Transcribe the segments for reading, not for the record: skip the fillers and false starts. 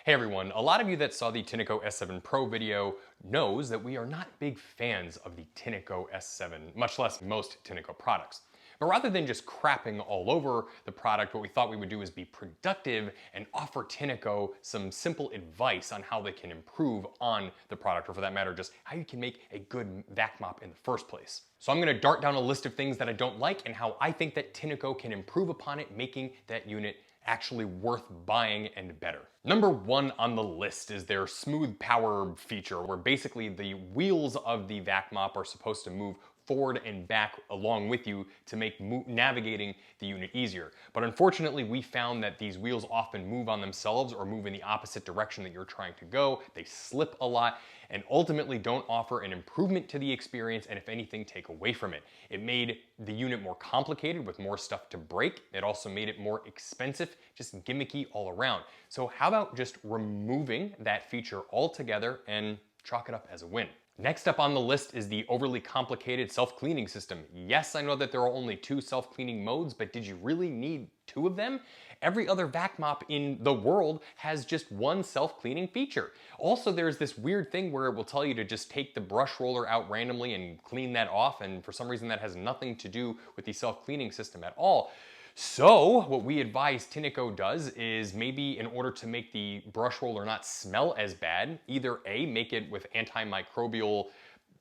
Hey everyone, a lot of you that saw the Tineco S7 Pro video knows that we are not big fans of the Tineco S7, much less most Tineco products. But rather than just crapping all over the product, what we thought we would do is be productive and offer Tineco some simple advice on how they can improve on the product, or for that matter, just how you can make a good vac mop in the first place. So I'm gonna dart down a list of things that I don't like and how I think that Tineco can improve upon it, making that unit actually worth buying and better. Number one on the list is their smooth power feature, where basically the wheels of the vac mop are supposed to move forward and back along with you to make navigating the unit easier. But unfortunately, we found that these wheels often move on themselves or move in the opposite direction that you're trying to go. They slip a lot and ultimately don't offer an improvement to the experience, and if anything, take away from it. It made the unit more complicated with more stuff to break. It also made it more expensive, just gimmicky all around. So how about just removing that feature altogether and chalk it up as a win? Next up on the list is the overly complicated self-cleaning system. Yes, I know that there are only 2 self-cleaning modes, but did you really need 2 of them? Every other vac mop in the world has just 1 self-cleaning feature. Also, there's this weird thing where it will tell you to just take the brush roller out randomly and clean that off, and for some reason that has nothing to do with the self-cleaning system at all. So what we advise Tineco does is, maybe in order to make the brush roller not smell as bad, either A, make it with antimicrobial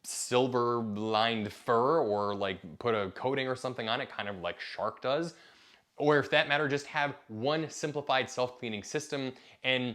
silver lined fur, or like put a coating or something on it, kind of like Shark does. Or if that matter, just have one simplified self-cleaning system, and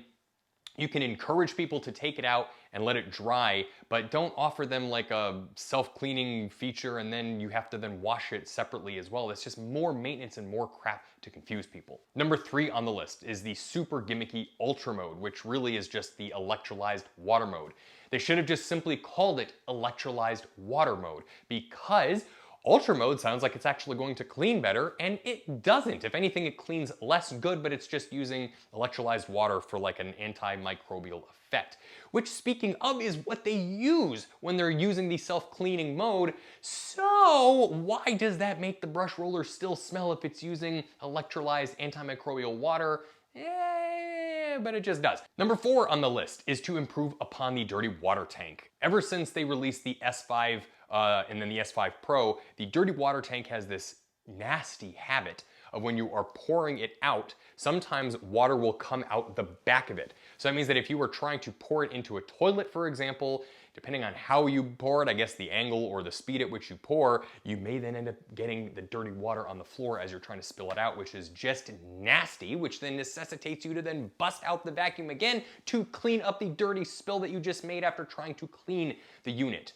you can encourage people to take it out and let it dry, but don't offer them like a self-cleaning feature and then you have to then wash it separately as well. It's just more maintenance and more crap to confuse people. Number 3 on the list is the super gimmicky Ultra mode, which really is just the electrolyzed water mode. They should have just simply called it electrolyzed water mode, because Ultra mode sounds like it's actually going to clean better, and it doesn't. If anything, it cleans less good, but it's just using electrolyzed water for like an antimicrobial effect. Which, speaking of, is what they use when they're using the self-cleaning mode. So why does that make the brush roller still smell if it's using electrolyzed antimicrobial water? But it just does. Number 4 on the list is to improve upon the dirty water tank. Ever since they released the S5 and then the S5 Pro, the dirty water tank has this nasty habit of, when you are pouring it out, sometimes water will come out the back of it. So that means that if you were trying to pour it into a toilet, for example, depending on how you pour it, I guess the angle or the speed at which you pour, you may then end up getting the dirty water on the floor as you're trying to spill it out, which is just nasty, which then necessitates you to then bust out the vacuum again to clean up the dirty spill that you just made after trying to clean the unit.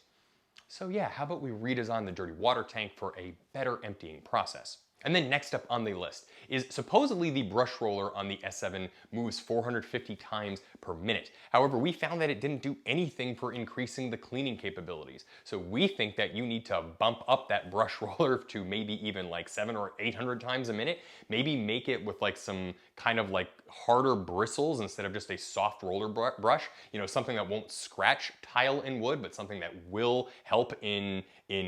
So yeah, how about we redesign the dirty water tank for a better emptying process? And then next up on the list is, supposedly the brush roller on the S7 moves 450 times per minute. However, we found that it didn't do anything for increasing the cleaning capabilities. So we think that you need to bump up that brush roller to maybe even like 700 or 800 times a minute. Maybe make it with like some kind of like harder bristles instead of just a soft roller brush. You know, something that won't scratch tile and wood, but something that will help in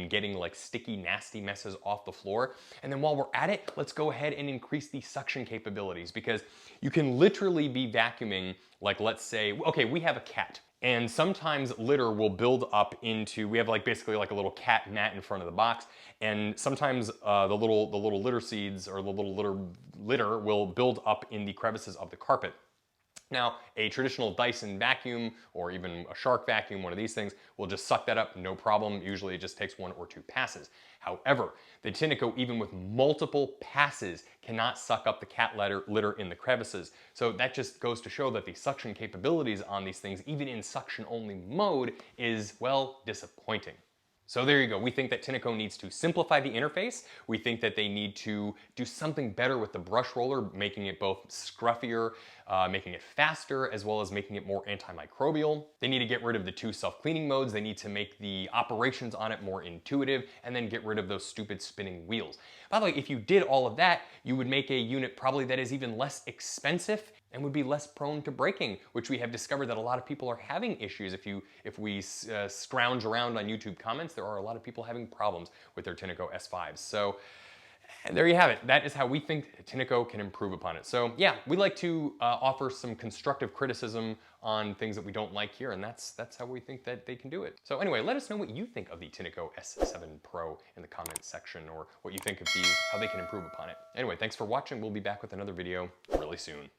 getting like sticky, nasty messes off the floor. And then while we're at it, let's go ahead and increase the suction capabilities, because you can literally be vacuuming, like, let's say, okay, we have a cat. And sometimes litter will build up into, we have like basically like a little cat mat in front of the box, and sometimes the little litter seeds or the little litter will build up in the crevices of the carpet. Now, a traditional Dyson vacuum or even a Shark vacuum, one of these things, will just suck that up, no problem. Usually it just takes 1 or 2 passes. However, the Tineco, even with multiple passes, cannot suck up the cat litter in the crevices. So that just goes to show that the suction capabilities on these things, even in suction-only mode, is, well, disappointing. So there you go. We think that Tineco needs to simplify the interface. We think that they need to do something better with the brush roller, making it both scruffier, making it faster, as well as making it more antimicrobial. They need to get rid of the 2 self-cleaning modes. They need to make the operations on it more intuitive, and then get rid of those stupid spinning wheels. By the way, if you did all of that, you would make a unit probably that is even less expensive and would be less prone to breaking, which we have discovered that a lot of people are having issues. If we scrounge around on YouTube comments, there are a lot of people having problems with their Tineco S5s. So And there you have it. That is how we think Tineco can improve upon it. So yeah, we like to offer some constructive criticism on things that we don't like here, and that's how we think that they can do it. So anyway, let us know what you think of the Tineco S7 Pro in the comments section, or what you think of these, how they can improve upon it. Anyway, thanks for watching. We'll be back with another video really soon.